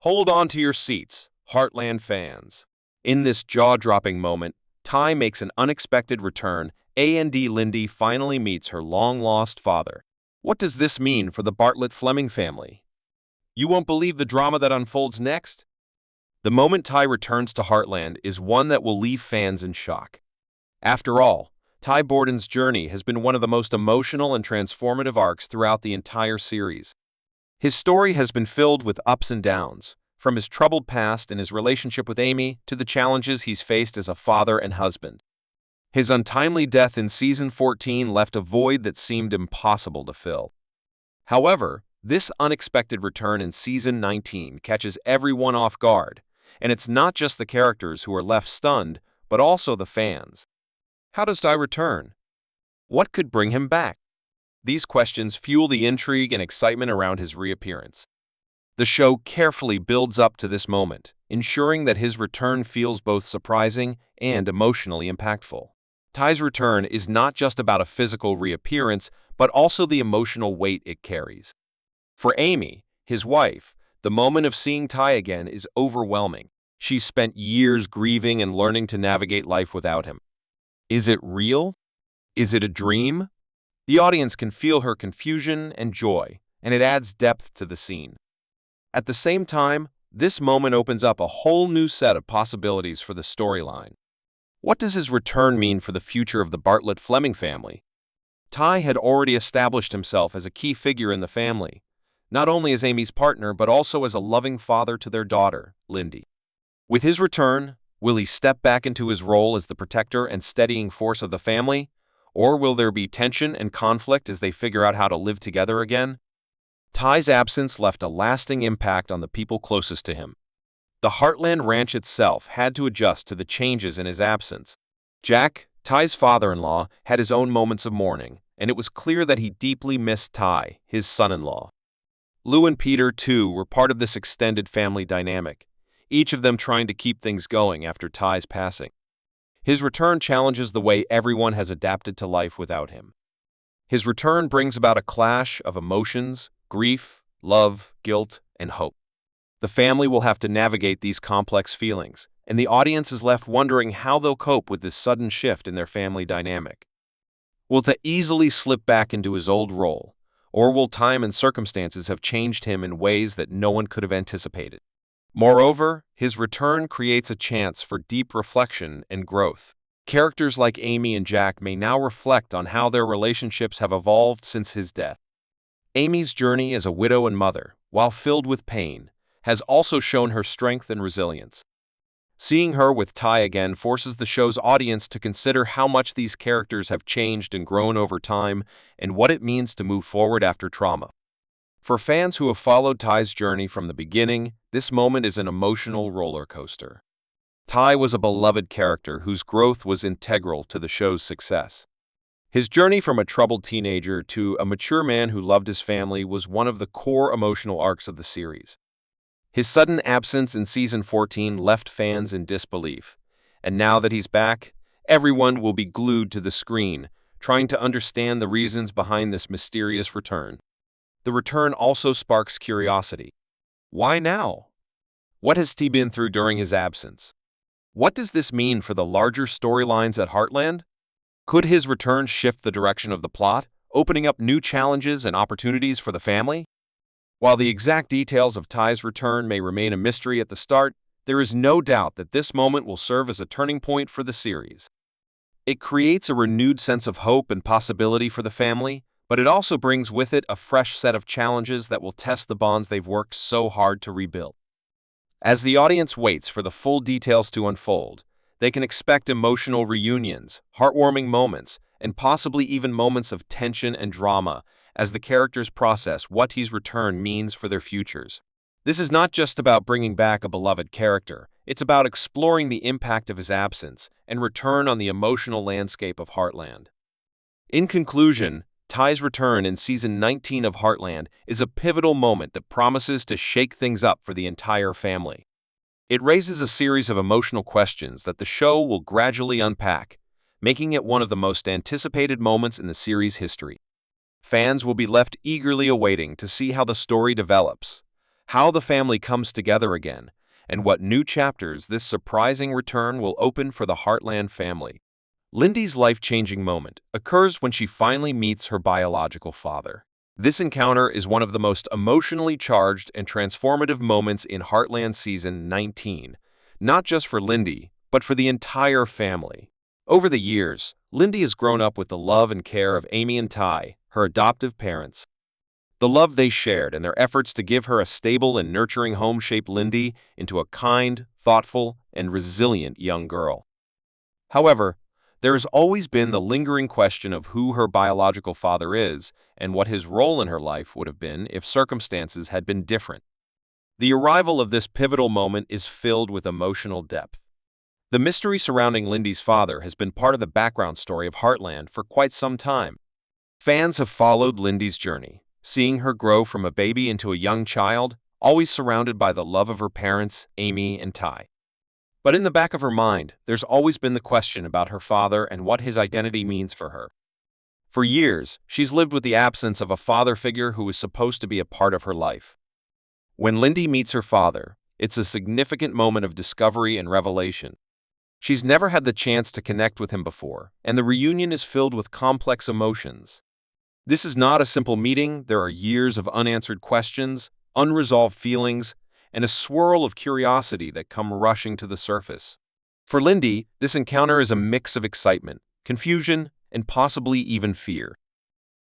Hold on to your seats, Heartland fans. In this jaw-dropping moment, Ty makes an unexpected return. Lindy finally meets her long-lost father. What does this mean for the Bartlett-Fleming family? You won't believe the drama that unfolds next. The moment Ty returns to Heartland is one that will leave fans in shock. After all, Ty Borden's journey has been one of the most emotional and transformative arcs throughout the entire series. His story has been filled with ups and downs, from his troubled past and his relationship with Amy to the challenges he's faced as a father and husband. His untimely death in Season 14 left a void that seemed impossible to fill. However, this unexpected return in Season 19 catches everyone off guard, and it's not just the characters who are left stunned, but also the fans. How does Ty return? What could bring him back? These questions fuel the intrigue and excitement around his reappearance. The show carefully builds up to this moment, ensuring that his return feels both surprising and emotionally impactful. Ty's return is not just about a physical reappearance, but also the emotional weight it carries. For Amy, his wife, the moment of seeing Ty again is overwhelming. She's spent years grieving and learning to navigate life without him. Is it real? Is it a dream? The audience can feel her confusion and joy, and it adds depth to the scene. At the same time, this moment opens up a whole new set of possibilities for the storyline. What does his return mean for the future of the Bartlett-Fleming family? Ty had already established himself as a key figure in the family, not only as Amy's partner but also as a loving father to their daughter, Lindy. With his return, will he step back into his role as the protector and steadying force of the family? Or will there be tension and conflict as they figure out how to live together again? Ty's absence left a lasting impact on the people closest to him. The Heartland Ranch itself had to adjust to the changes in his absence. Jack, Ty's father-in-law, had his own moments of mourning, and it was clear that he deeply missed Ty, his son-in-law. Lou and Peter, too, were part of this extended family dynamic, each of them trying to keep things going after Ty's passing. His return challenges the way everyone has adapted to life without him. His return brings about a clash of emotions, grief, love, guilt, and hope. The family will have to navigate these complex feelings, and the audience is left wondering how they'll cope with this sudden shift in their family dynamic. Will Ty easily slip back into his old role, or will time and circumstances have changed him in ways that no one could have anticipated? Moreover, his return creates a chance for deep reflection and growth. Characters like Amy and Jack may now reflect on how their relationships have evolved since his death. Amy's journey as a widow and mother, while filled with pain, has also shown her strength and resilience. Seeing her with Ty again forces the show's audience to consider how much these characters have changed and grown over time and what it means to move forward after trauma. For fans who have followed Ty's journey from the beginning, this moment is an emotional roller coaster. Ty was a beloved character whose growth was integral to the show's success. His journey from a troubled teenager to a mature man who loved his family was one of the core emotional arcs of the series. His sudden absence in Season 14 left fans in disbelief, and now that he's back, everyone will be glued to the screen, trying to understand the reasons behind this mysterious return. The return also sparks curiosity. Why now? What has Ty been through during his absence? What does this mean for the larger storylines at Heartland? Could his return shift the direction of the plot, opening up new challenges and opportunities for the family? While the exact details of Ty's return may remain a mystery at the start, there is no doubt that this moment will serve as a turning point for the series. It creates a renewed sense of hope and possibility for the family, but it also brings with it a fresh set of challenges that will test the bonds they've worked so hard to rebuild. As the audience waits for the full details to unfold, they can expect emotional reunions, heartwarming moments, and possibly even moments of tension and drama as the characters process what Ty's return means for their futures. This is not just about bringing back a beloved character, it's about exploring the impact of his absence and return on the emotional landscape of Heartland. In conclusion, Ty's return in Season 19 of Heartland is a pivotal moment that promises to shake things up for the entire family. It raises a series of emotional questions that the show will gradually unpack, making it one of the most anticipated moments in the series' history. Fans will be left eagerly awaiting to see how the story develops, how the family comes together again, and what new chapters this surprising return will open for the Heartland family. Lindy's life-changing moment occurs when she finally meets her biological father. This encounter is one of the most emotionally charged and transformative moments in Heartland Season 19, not just for Lindy, but for the entire family. Over the years, Lindy has grown up with the love and care of Amy and Ty, her adoptive parents. The love they shared and their efforts to give her a stable and nurturing home shaped Lindy into a kind, thoughtful, and resilient young girl. However, there has always been the lingering question of who her biological father is and what his role in her life would have been if circumstances had been different. The arrival of this pivotal moment is filled with emotional depth. The mystery surrounding Lindy's father has been part of the background story of Heartland for quite some time. Fans have followed Lindy's journey, seeing her grow from a baby into a young child, always surrounded by the love of her parents, Amy and Ty. But in the back of her mind, there's always been the question about her father and what his identity means for her. For years, she's lived with the absence of a father figure who was supposed to be a part of her life. When Lindy meets her father, it's a significant moment of discovery and revelation. She's never had the chance to connect with him before, and the reunion is filled with complex emotions. This is not a simple meeting. There are years of unanswered questions, unresolved feelings, and a swirl of curiosity that come rushing to the surface. For Lindy, this encounter is a mix of excitement, confusion, and possibly even fear.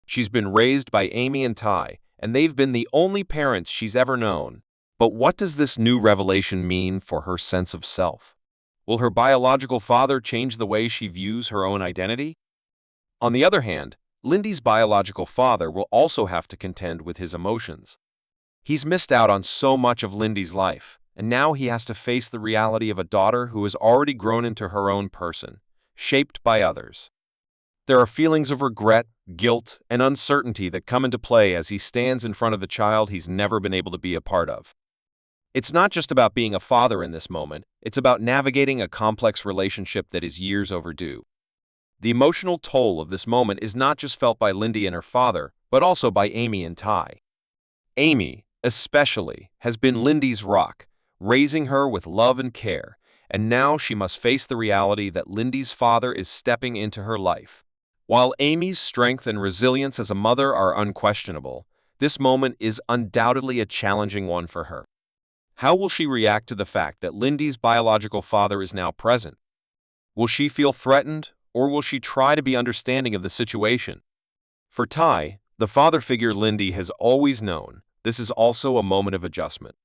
She's been raised by Amy and Ty, and they've been the only parents she's ever known. But what does this new revelation mean for her sense of self? Will her biological father change the way she views her own identity? On the other hand, Lindy's biological father will also have to contend with his emotions. He's missed out on so much of Lindy's life, and now he has to face the reality of a daughter who has already grown into her own person, shaped by others. There are feelings of regret, guilt, and uncertainty that come into play as he stands in front of the child he's never been able to be a part of. It's not just about being a father in this moment, it's about navigating a complex relationship that is years overdue. The emotional toll of this moment is not just felt by Lindy and her father, but also by Amy and Ty. Amy, especially, has been Lindy's rock, raising her with love and care, and now she must face the reality that Lindy's father is stepping into her life. While Amy's strength and resilience as a mother are unquestionable, this moment is undoubtedly a challenging one for her. How will she react to the fact that Lindy's biological father is now present? Will she feel threatened, or will she try to be understanding of the situation? For Ty, the father figure Lindy has always known, this is also a moment of adjustment.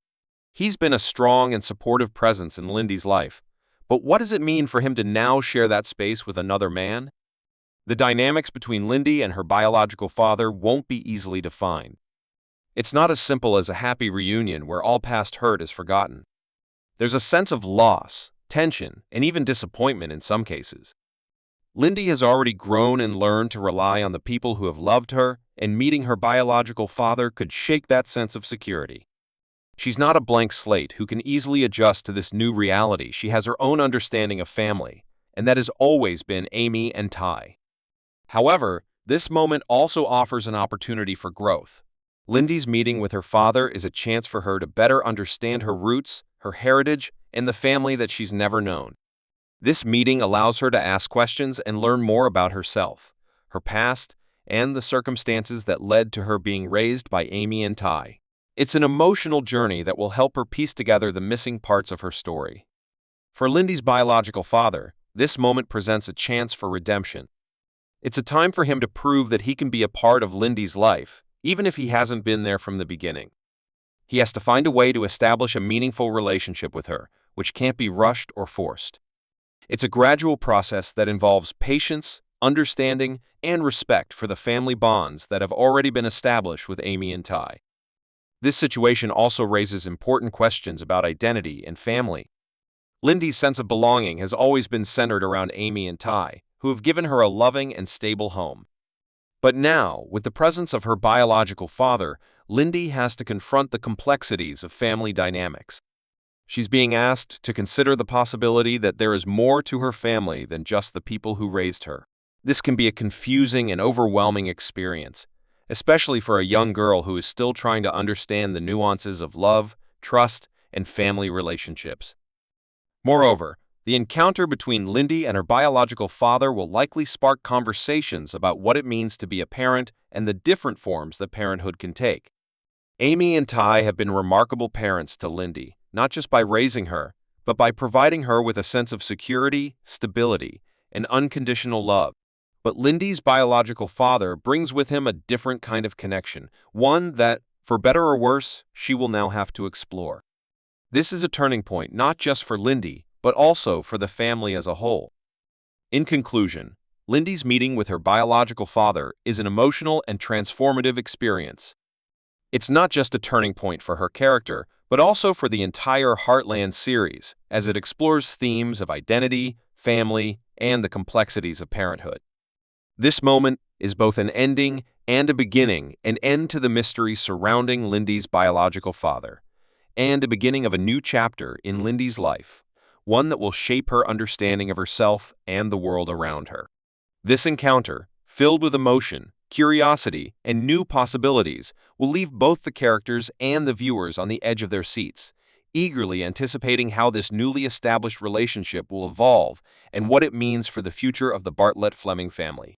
He's been a strong and supportive presence in Lindy's life, but what does it mean for him to now share that space with another man? The dynamics between Lindy and her biological father won't be easily defined. It's not as simple as a happy reunion where all past hurt is forgotten. There's a sense of loss, tension, and even disappointment in some cases. Lindy has already grown and learned to rely on the people who have loved her, and meeting her biological father could shake that sense of security. She's not a blank slate who can easily adjust to this new reality. She has her own understanding of family, and that has always been Amy and Ty. However, this moment also offers an opportunity for growth. Lindy's meeting with her father is a chance for her to better understand her roots, her heritage, and the family that she's never known. This meeting allows her to ask questions and learn more about herself, her past, and the circumstances that led to her being raised by Amy and Ty. It's an emotional journey that will help her piece together the missing parts of her story. For Lindy's biological father, this moment presents a chance for redemption. It's a time for him to prove that he can be a part of Lindy's life, even if he hasn't been there from the beginning. He has to find a way to establish a meaningful relationship with her, which can't be rushed or forced. It's a gradual process that involves patience, understanding, and respect for the family bonds that have already been established with Amy and Ty. This situation also raises important questions about identity and family. Lindy's sense of belonging has always been centered around Amy and Ty, who have given her a loving and stable home. But now, with the presence of her biological father, Lindy has to confront the complexities of family dynamics. She's being asked to consider the possibility that there is more to her family than just the people who raised her. This can be a confusing and overwhelming experience, especially for a young girl who is still trying to understand the nuances of love, trust, and family relationships. Moreover, the encounter between Lindy and her biological father will likely spark conversations about what it means to be a parent and the different forms that parenthood can take. Amy and Ty have been remarkable parents to Lindy, not just by raising her, but by providing her with a sense of security, stability, and unconditional love. But Lindy's biological father brings with him a different kind of connection, one that, for better or worse, she will now have to explore. This is a turning point not just for Lindy, but also for the family as a whole. In conclusion, Lindy's meeting with her biological father is an emotional and transformative experience. It's not just a turning point for her character, but also for the entire Heartland series, as it explores themes of identity, family, and the complexities of parenthood. This moment is both an ending and a beginning, an end to the mystery surrounding Lindy's biological father, and a beginning of a new chapter in Lindy's life, one that will shape her understanding of herself and the world around her. This encounter, filled with emotion, curiosity, and new possibilities, will leave both the characters and the viewers on the edge of their seats, eagerly anticipating how this newly established relationship will evolve and what it means for the future of the Bartlett-Fleming family.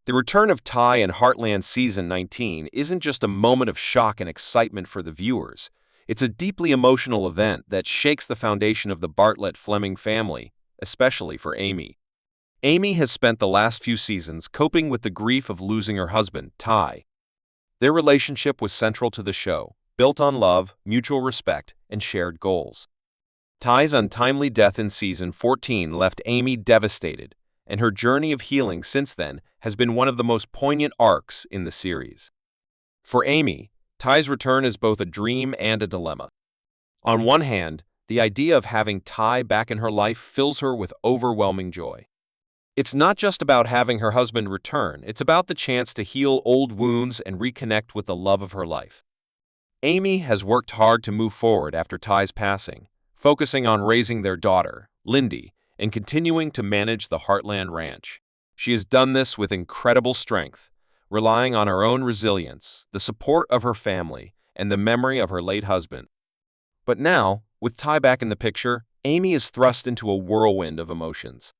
The return of Ty in Heartland Season 19 isn't just a moment of shock and excitement for the viewers. It's a deeply emotional event that shakes the foundation of the Bartlett-Fleming family, especially for Amy. Amy has spent the last few seasons coping with the grief of losing her husband, Ty. Their relationship was central to the show, built on love, mutual respect, and shared goals. Ty's untimely death in Season 14 left Amy devastated, and her journey of healing since then has been one of the most poignant arcs in the series. For Amy, Ty's return is both a dream and a dilemma. On one hand, the idea of having Ty back in her life fills her with overwhelming joy. It's not just about having her husband return, it's about the chance to heal old wounds and reconnect with the love of her life. Amy has worked hard to move forward after Ty's passing, focusing on raising their daughter, Lindy, and continuing to manage the Heartland Ranch. She has done this with incredible strength, relying on her own resilience, the support of her family, and the memory of her late husband. But now, with Ty back in the picture, Amy is thrust into a whirlwind of emotions.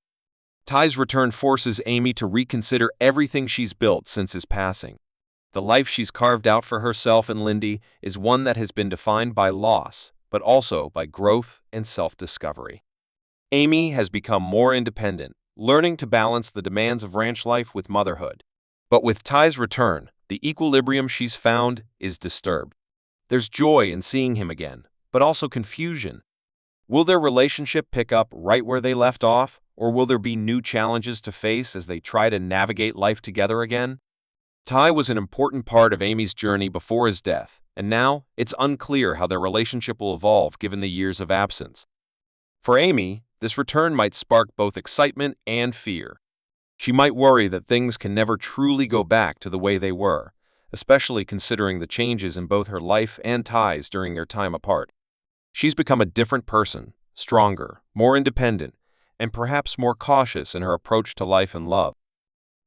Ty's return forces Amy to reconsider everything she's built since his passing. The life she's carved out for herself and Lindy is one that has been defined by loss, but also by growth and self-discovery. Amy has become more independent, learning to balance the demands of ranch life with motherhood. But with Ty's return, the equilibrium she's found is disturbed. There's joy in seeing him again, but also confusion. Will their relationship pick up right where they left off, or will there be new challenges to face as they try to navigate life together again? Ty was an important part of Amy's journey before his death, and now it's unclear how their relationship will evolve given the years of absence. For Amy, this return might spark both excitement and fear. She might worry that things can never truly go back to the way they were, especially considering the changes in both her life and Ty's during their time apart. She's become a different person, stronger, more independent, and perhaps more cautious in her approach to life and love.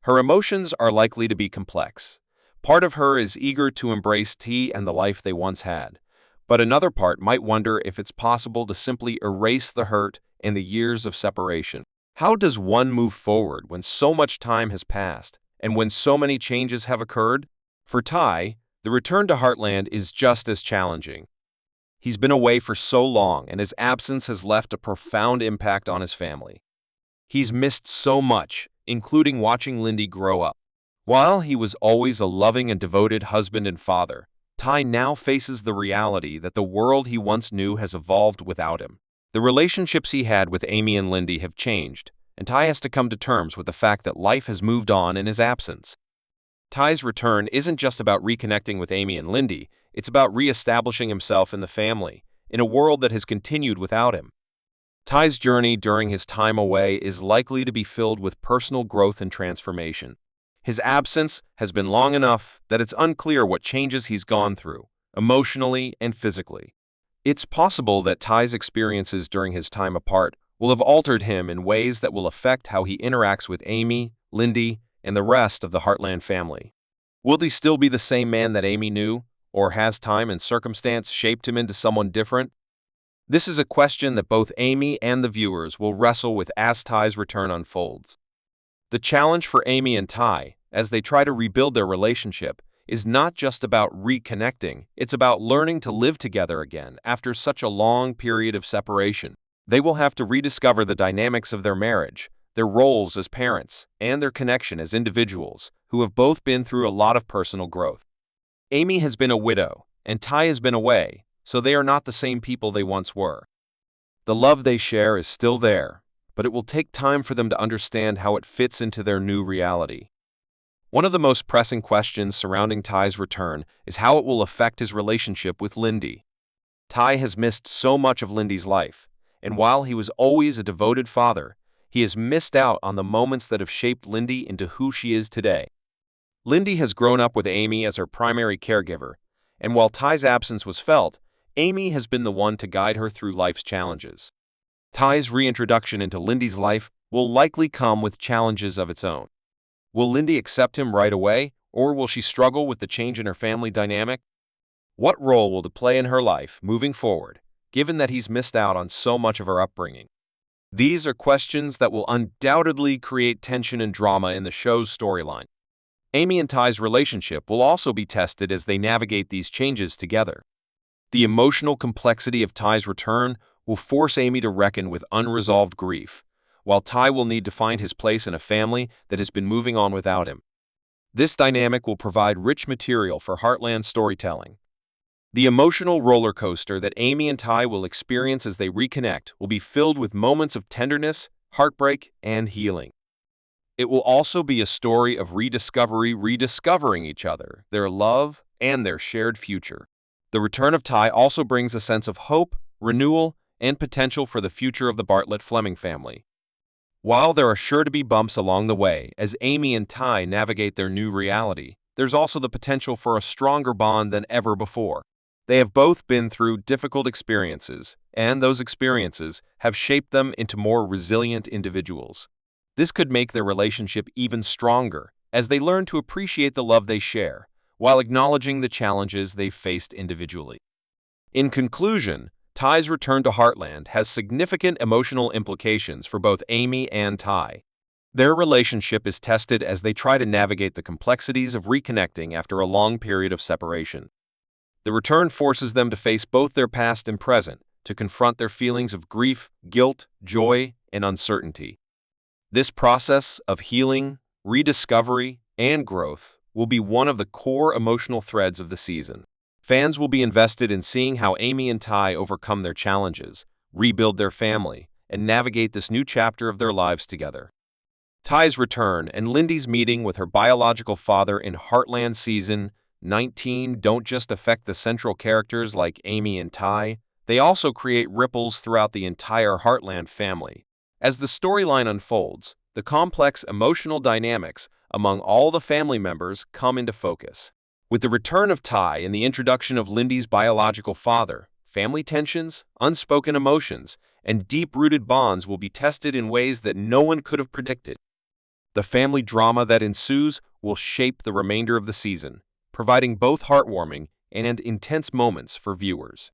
Her emotions are likely to be complex. Part of her is eager to embrace Ty and the life they once had, but another part might wonder if it's possible to simply erase the hurt and the years of separation. How does one move forward when so much time has passed and when so many changes have occurred? For Ty, the return to Heartland is just as challenging. He's been away for so long, and his absence has left a profound impact on his family. He's missed so much, including watching Lindy grow up. While he was always a loving and devoted husband and father, Ty now faces the reality that the world he once knew has evolved without him. The relationships he had with Amy and Lindy have changed, and Ty has to come to terms with the fact that life has moved on in his absence. Ty's return isn't just about reconnecting with Amy and Lindy, it's about re-establishing himself in the family, in a world that has continued without him. Ty's journey during his time away is likely to be filled with personal growth and transformation. His absence has been long enough that it's unclear what changes he's gone through, emotionally and physically. It's possible that Ty's experiences during his time apart will have altered him in ways that will affect how he interacts with Amy, Lindy, and the rest of the Heartland family. Will he still be the same man that Amy knew, or has time and circumstance shaped him into someone different? This is a question that both Amy and the viewers will wrestle with as Ty's return unfolds. The challenge for Amy and Ty, as they try to rebuild their relationship, is not just about reconnecting, it's about learning to live together again after such a long period of separation. They will have to rediscover the dynamics of their marriage, their roles as parents, and their connection as individuals who have both been through a lot of personal growth. Amy has been a widow, and Ty has been away, so they are not the same people they once were. The love they share is still there, but it will take time for them to understand how it fits into their new reality. One of the most pressing questions surrounding Ty's return is how it will affect his relationship with Lindy. Ty has missed so much of Lindy's life, and while he was always a devoted father, he has missed out on the moments that have shaped Lindy into who she is today. Lindy has grown up with Amy as her primary caregiver, and while Ty's absence was felt, Amy has been the one to guide her through life's challenges. Ty's reintroduction into Lindy's life will likely come with challenges of its own. Will Lindy accept him right away, or will she struggle with the change in her family dynamic? What role will he play in her life moving forward, given that he's missed out on so much of her upbringing? These are questions that will undoubtedly create tension and drama in the show's storyline. Amy and Ty's relationship will also be tested as they navigate these changes together. The emotional complexity of Ty's return will force Amy to reckon with unresolved grief, while Ty will need to find his place in a family that has been moving on without him. This dynamic will provide rich material for Heartland storytelling. The emotional roller coaster that Amy and Ty will experience as they reconnect will be filled with moments of tenderness, heartbreak, and healing. It will also be a story of rediscovering each other, their love, and their shared future. The return of Ty also brings a sense of hope, renewal, and potential for the future of the Bartlett-Fleming family. While there are sure to be bumps along the way as Amy and Ty navigate their new reality, there's also the potential for a stronger bond than ever before. They have both been through difficult experiences, and those experiences have shaped them into more resilient individuals. This could make their relationship even stronger as they learn to appreciate the love they share, while acknowledging the challenges they've faced individually. In conclusion, Ty's return to Heartland has significant emotional implications for both Amy and Ty. Their relationship is tested as they try to navigate the complexities of reconnecting after a long period of separation. The return forces them to face both their past and present, to confront their feelings of grief, guilt, joy, and uncertainty. This process of healing, rediscovery, and growth will be one of the core emotional threads of the season. Fans will be invested in seeing how Amy and Ty overcome their challenges, rebuild their family, and navigate this new chapter of their lives together. Ty's return and Lindy's meeting with her biological father in Heartland Season 19 don't just affect the central characters like Amy and Ty, they also create ripples throughout the entire Heartland family. As the storyline unfolds, the complex emotional dynamics among all the family members come into focus. With the return of Ty and the introduction of Lindy's biological father, family tensions, unspoken emotions, and deep-rooted bonds will be tested in ways that no one could have predicted. The family drama that ensues will shape the remainder of the season, providing both heartwarming and intense moments for viewers.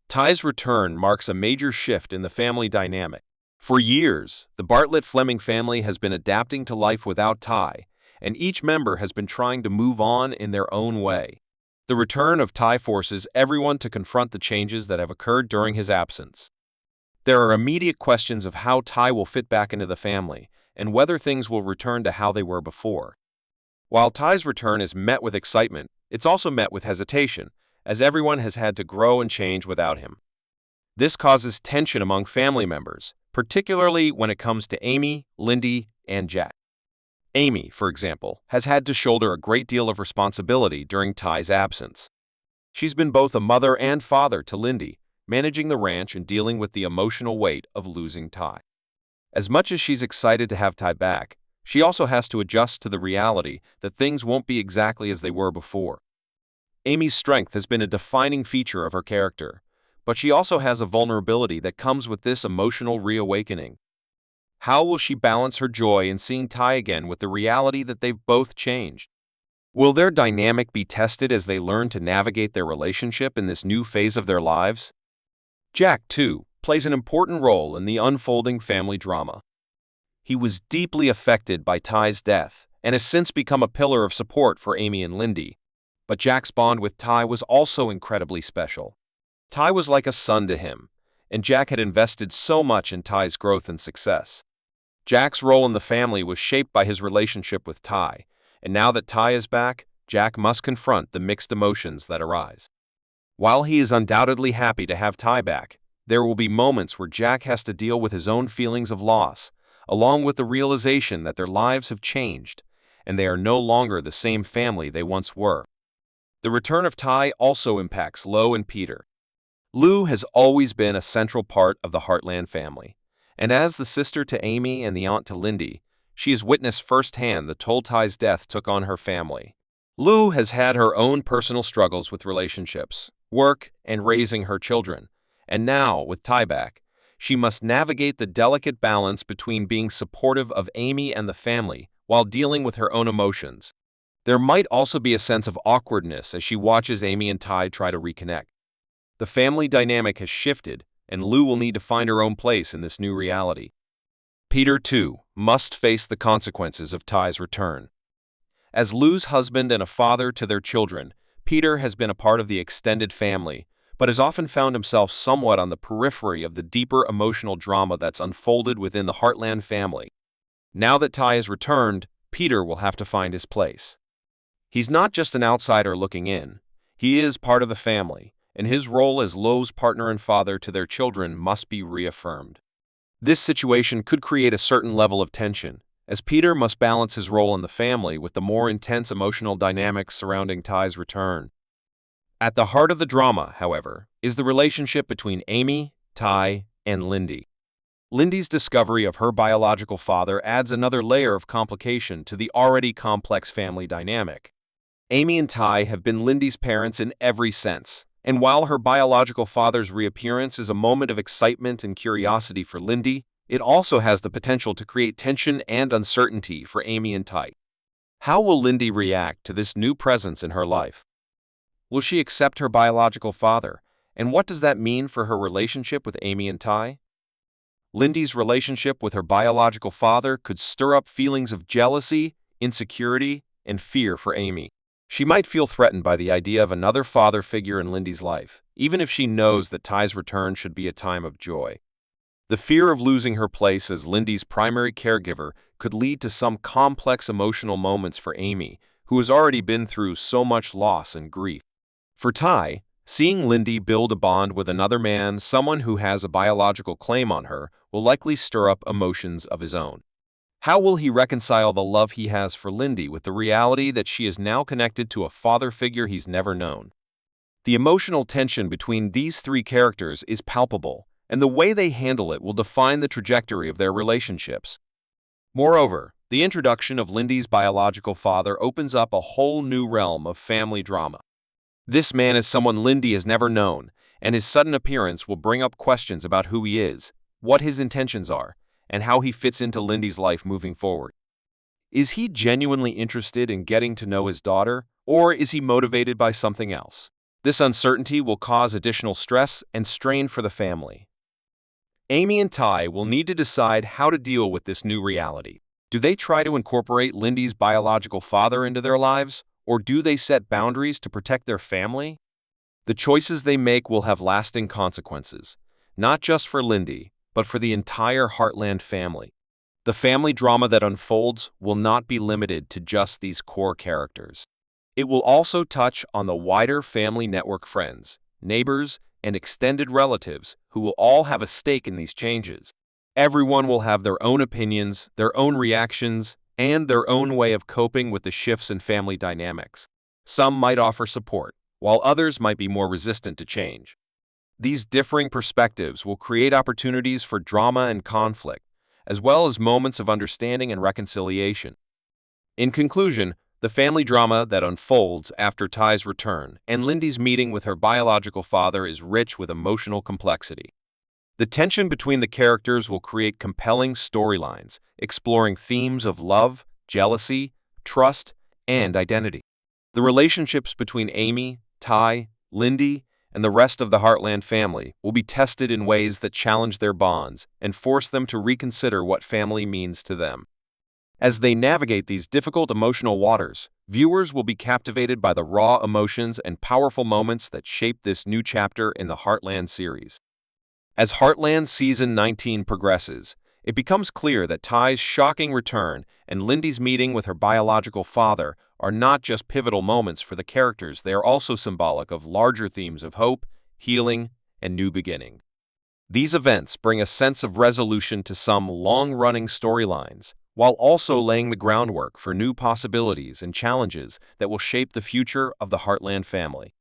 Ty's return marks a major shift in the family dynamic. For years, the Bartlett-Fleming family has been adapting to life without Ty, and each member has been trying to move on in their own way. The return of Ty forces everyone to confront the changes that have occurred during his absence. There are immediate questions of how Ty will fit back into the family, and whether things will return to how they were before. While Ty's return is met with excitement, it's also met with hesitation, as everyone has had to grow and change without him. This causes tension among family members, particularly when it comes to Amy, Lindy, and Jack. Amy, for example, has had to shoulder a great deal of responsibility during Ty's absence. She's been both a mother and father to Lindy, managing the ranch and dealing with the emotional weight of losing Ty. As much as she's excited to have Ty back, she also has to adjust to the reality that things won't be exactly as they were before. Amy's strength has been a defining feature of her character, but she also has a vulnerability that comes with this emotional reawakening. How will she balance her joy in seeing Ty again with the reality that they've both changed? Will their dynamic be tested as they learn to navigate their relationship in this new phase of their lives? Jack, too, plays an important role in the unfolding family drama. He was deeply affected by Ty's death and has since become a pillar of support for Amy and Lindy. But Jack's bond with Ty was also incredibly special. Ty was like a son to him, and Jack had invested so much in Ty's growth and success. Jack's role in the family was shaped by his relationship with Ty, and now that Ty is back, Jack must confront the mixed emotions that arise. While he is undoubtedly happy to have Ty back, there will be moments where Jack has to deal with his own feelings of loss, along with the realization that their lives have changed, and they are no longer the same family they once were. The return of Ty also impacts Lo and Peter. Lou has always been a central part of the Heartland family, and as the sister to Amy and the aunt to Lindy, she has witnessed firsthand the toll Ty's death took on her family. Lou has had her own personal struggles with relationships, work, and raising her children, and now, with Ty back, she must navigate the delicate balance between being supportive of Amy and the family while dealing with her own emotions. There might also be a sense of awkwardness as she watches Amy and Ty try to reconnect. The family dynamic has shifted, and Lou will need to find her own place in this new reality. Peter, too, must face the consequences of Ty's return. As Lou's husband and a father to their children, Peter has been a part of the extended family, but has often found himself somewhat on the periphery of the deeper emotional drama that's unfolded within the Heartland family. Now that Ty has returned, Peter will have to find his place. He's not just an outsider looking in. He is part of the family, and his role as Lo's partner and father to their children must be reaffirmed. This situation could create a certain level of tension, as Peter must balance his role in the family with the more intense emotional dynamics surrounding Ty's return. At the heart of the drama, however, is the relationship between Amy, Ty, and Lindy. Lindy's discovery of her biological father adds another layer of complication to the already complex family dynamic. Amy and Ty have been Lindy's parents in every sense, and while her biological father's reappearance is a moment of excitement and curiosity for Lindy, it also has the potential to create tension and uncertainty for Amy and Ty. How will Lindy react to this new presence in her life? Will she accept her biological father, and what does that mean for her relationship with Amy and Ty? Lindy's relationship with her biological father could stir up feelings of jealousy, insecurity, and fear for Amy. She might feel threatened by the idea of another father figure in Lindy's life, even if she knows that Ty's return should be a time of joy. The fear of losing her place as Lindy's primary caregiver could lead to some complex emotional moments for Amy, who has already been through so much loss and grief. For Ty, seeing Lindy build a bond with another man, someone who has a biological claim on her, will likely stir up emotions of his own. How will he reconcile the love he has for Lindy with the reality that she is now connected to a father figure he's never known? The emotional tension between these three characters is palpable, and the way they handle it will define the trajectory of their relationships. Moreover, the introduction of Lindy's biological father opens up a whole new realm of family drama. This man is someone Lindy has never known, and his sudden appearance will bring up questions about who he is, what his intentions are, and how he fits into Lindy's life moving forward. Is he genuinely interested in getting to know his daughter, or is he motivated by something else? This uncertainty will cause additional stress and strain for the family. Amy and Ty will need to decide how to deal with this new reality. Do they try to incorporate Lindy's biological father into their lives, or do they set boundaries to protect their family? The choices they make will have lasting consequences, not just for Lindy, but for the entire Heartland family. The family drama that unfolds will not be limited to just these core characters. It will also touch on the wider family network, friends, neighbors, and extended relatives who will all have a stake in these changes. Everyone will have their own opinions, their own reactions, and their own way of coping with the shifts in family dynamics. Some might offer support, while others might be more resistant to change. These differing perspectives will create opportunities for drama and conflict, as well as moments of understanding and reconciliation. In conclusion, the family drama that unfolds after Ty's return and Lindy's meeting with her biological father is rich with emotional complexity. The tension between the characters will create compelling storylines, exploring themes of love, jealousy, trust, and identity. The relationships between Amy, Ty, Lindy, and the rest of the Heartland family will be tested in ways that challenge their bonds and force them to reconsider what family means to them. As they navigate these difficult emotional waters, viewers will be captivated by the raw emotions and powerful moments that shape this new chapter in the Heartland series. As Heartland Season 19 progresses, it becomes clear that Ty's shocking return and Lindy's meeting with her biological father are not just pivotal moments for the characters, they are also symbolic of larger themes of hope, healing, and new beginning. These events bring a sense of resolution to some long-running storylines, while also laying the groundwork for new possibilities and challenges that will shape the future of the Heartland family.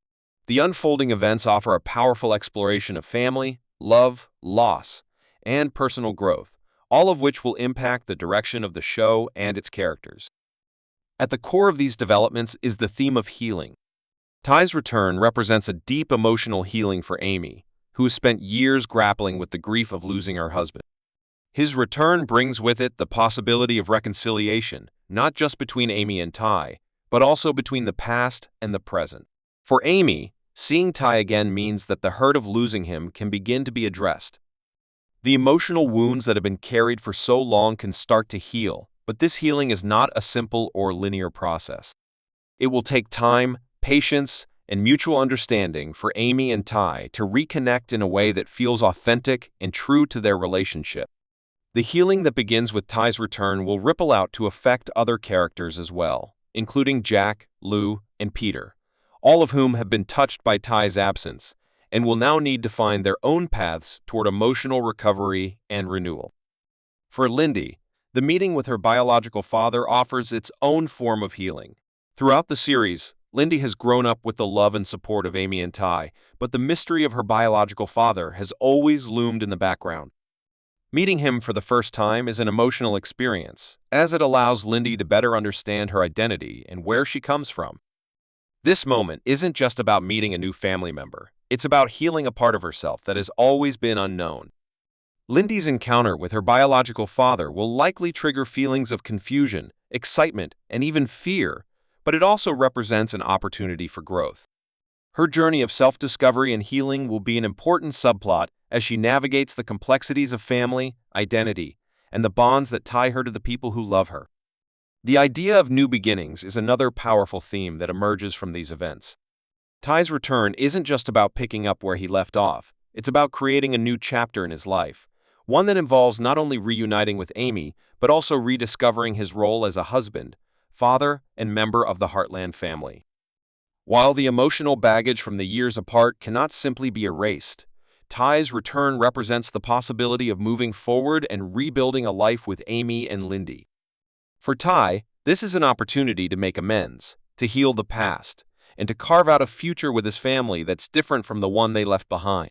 The unfolding events offer a powerful exploration of family, love, loss, and personal growth, all of which will impact the direction of the show and its characters. At the core of these developments is the theme of healing. Ty's return represents a deep emotional healing for Amy, who has spent years grappling with the grief of losing her husband. His return brings with it the possibility of reconciliation, not just between Amy and Ty, but also between the past and the present. For Amy, seeing Ty again means that the hurt of losing him can begin to be addressed. The emotional wounds that have been carried for so long can start to heal, but this healing is not a simple or linear process. It will take time, patience, and mutual understanding for Amy and Ty to reconnect in a way that feels authentic and true to their relationship. The healing that begins with Ty's return will ripple out to affect other characters as well, including Jack, Lou, and Peter, all of whom have been touched by Ty's absence and will now need to find their own paths toward emotional recovery and renewal. For Lindy, the meeting with her biological father offers its own form of healing. Throughout the series, Lindy has grown up with the love and support of Amy and Ty, but the mystery of her biological father has always loomed in the background. Meeting him for the first time is an emotional experience, as it allows Lindy to better understand her identity and where she comes from. This moment isn't just about meeting a new family member, it's about healing a part of herself that has always been unknown. Lindy's encounter with her biological father will likely trigger feelings of confusion, excitement, and even fear, but it also represents an opportunity for growth. Her journey of self-discovery and healing will be an important subplot as she navigates the complexities of family, identity, and the bonds that tie her to the people who love her. The idea of new beginnings is another powerful theme that emerges from these events. Ty's return isn't just about picking up where he left off, it's about creating a new chapter in his life, one that involves not only reuniting with Amy, but also rediscovering his role as a husband, father, and member of the Heartland family. While the emotional baggage from the years apart cannot simply be erased, Ty's return represents the possibility of moving forward and rebuilding a life with Amy and Lindy. For Ty, this is an opportunity to make amends, to heal the past, and to carve out a future with his family that's different from the one they left behind.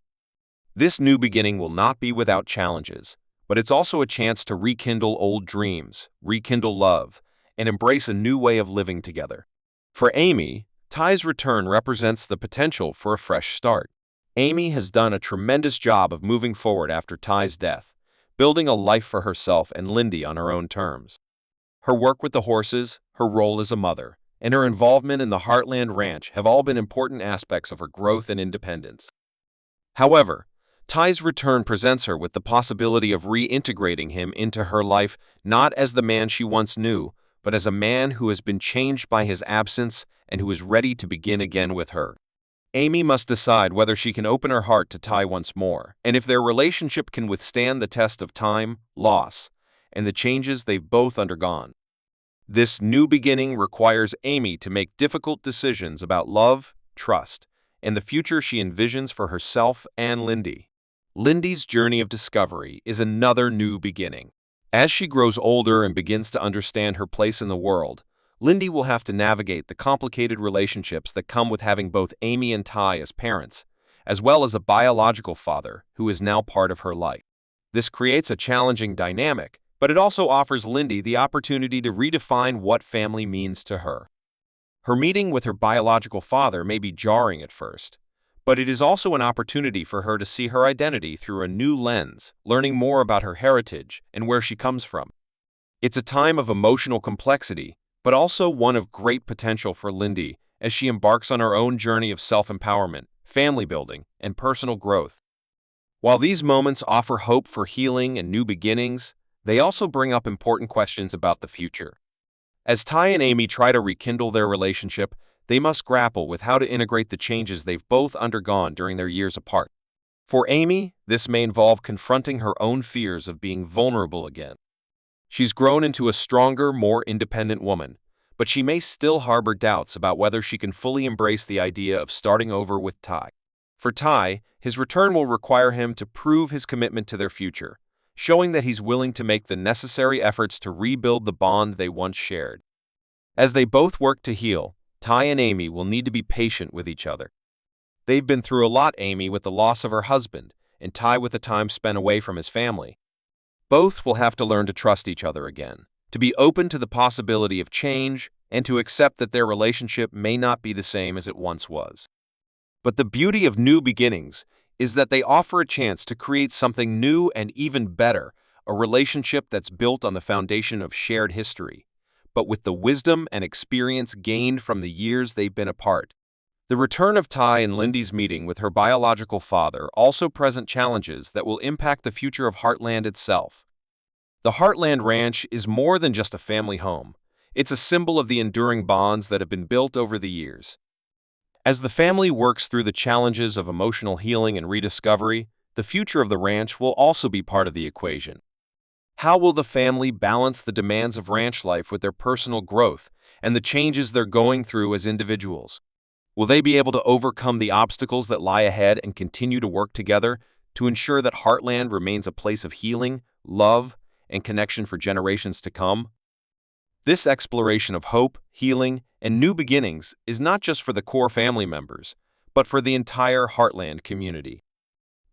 This new beginning will not be without challenges, but it's also a chance to rekindle old dreams, rekindle love, and embrace a new way of living together. For Amy, Ty's return represents the potential for a fresh start. Amy has done a tremendous job of moving forward after Ty's death, building a life for herself and Lindy on her own terms. Her work with the horses, her role as a mother, and her involvement in the Heartland Ranch have all been important aspects of her growth and independence. However, Ty's return presents her with the possibility of reintegrating him into her life not as the man she once knew, but as a man who has been changed by his absence and who is ready to begin again with her. Amy must decide whether she can open her heart to Ty once more, and if their relationship can withstand the test of time, loss, and the changes they've both undergone. This new beginning requires Amy to make difficult decisions about love, trust, and the future she envisions for herself and Lindy. Lindy's journey of discovery is another new beginning. As she grows older and begins to understand her place in the world, Lindy will have to navigate the complicated relationships that come with having both Amy and Ty as parents, as well as a biological father who is now part of her life. This creates a challenging dynamic, but it also offers Lindy the opportunity to redefine what family means to her. Her meeting with her biological father may be jarring at first, but it is also an opportunity for her to see her identity through a new lens, learning more about her heritage and where she comes from. It's a time of emotional complexity, but also one of great potential for Lindy as she embarks on her own journey of self-empowerment, family building, and personal growth. While these moments offer hope for healing and new beginnings, they also bring up important questions about the future. As Ty and Amy try to rekindle their relationship, they must grapple with how to integrate the changes they've both undergone during their years apart. For Amy, this may involve confronting her own fears of being vulnerable again. She's grown into a stronger, more independent woman, but she may still harbor doubts about whether she can fully embrace the idea of starting over with Ty. For Ty, his return will require him to prove his commitment to their future, showing that he's willing to make the necessary efforts to rebuild the bond they once shared. As they both work to heal, Ty and Amy will need to be patient with each other. They've been through a lot, Amy with the loss of her husband, and Ty with the time spent away from his family. Both will have to learn to trust each other again, to be open to the possibility of change, and to accept that their relationship may not be the same as it once was. But the beauty of new beginnings is that they offer a chance to create something new and even better, a relationship that's built on the foundation of shared history, but with the wisdom and experience gained from the years they've been apart. The return of Ty and Lindy's meeting with her biological father also present challenges that will impact the future of Heartland itself. The Heartland Ranch is more than just a family home. It's a symbol of the enduring bonds that have been built over the years. As the family works through the challenges of emotional healing and rediscovery, the future of the ranch will also be part of the equation. How will the family balance the demands of ranch life with their personal growth and the changes they're going through as individuals? Will they be able to overcome the obstacles that lie ahead and continue to work together to ensure that Heartland remains a place of healing, love, and connection for generations to come? This exploration of hope, healing, and new beginnings is not just for the core family members, but for the entire Heartland community.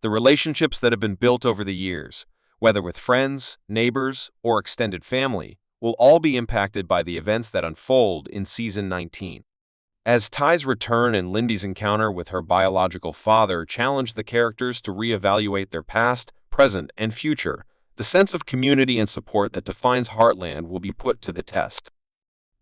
The relationships that have been built over the years, whether with friends, neighbors, or extended family, will all be impacted by the events that unfold in Season 19. As Ty's return and Lindy's encounter with her biological father challenge the characters to reevaluate their past, present, and future, the sense of community and support that defines Heartland will be put to the test.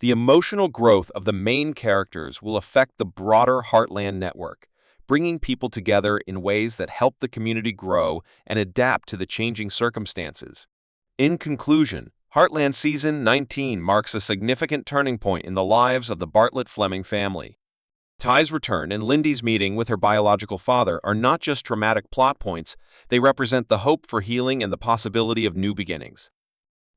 The emotional growth of the main characters will affect the broader Heartland network, bringing people together in ways that help the community grow and adapt to the changing circumstances. In conclusion, Heartland Season 19 marks a significant turning point in the lives of the Bartlett-Fleming family. Ty's return and Lindy's meeting with her biological father are not just dramatic plot points, they represent the hope for healing and the possibility of new beginnings.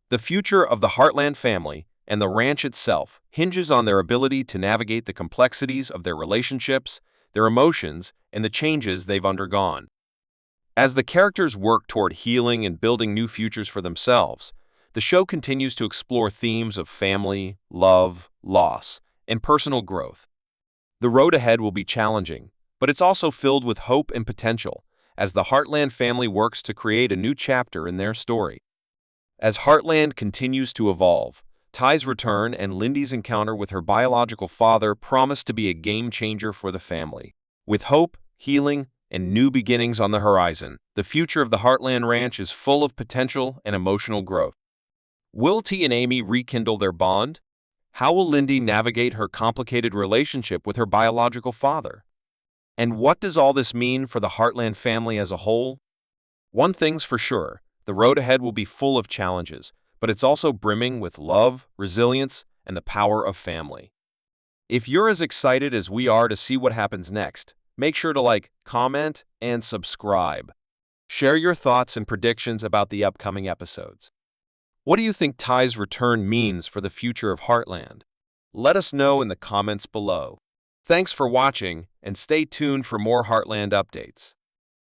The future of the Heartland family and the ranch itself hinges on their ability to navigate the complexities of their relationships, their emotions, and the changes they've undergone. As the characters work toward healing and building new futures for themselves, the show continues to explore themes of family, love, loss, and personal growth. The road ahead will be challenging, but it's also filled with hope and potential as the Heartland family works to create a new chapter in their story. As Heartland continues to evolve, Ty's return and Lindy's encounter with her biological father promise to be a game-changer for the family. With hope, healing, and new beginnings on the horizon, the future of the Heartland Ranch is full of potential and emotional growth. Will Ty and Amy rekindle their bond? How will Lindy navigate her complicated relationship with her biological father? And what does all this mean for the Heartland family as a whole? One thing's for sure, the road ahead will be full of challenges, but it's also brimming with love, resilience, and the power of family. If you're as excited as we are to see what happens next, make sure to like, comment, and subscribe. Share your thoughts and predictions about the upcoming episodes. What do you think Ty's return means for the future of Heartland? Let us know in the comments below. Thanks for watching, and stay tuned for more Heartland updates.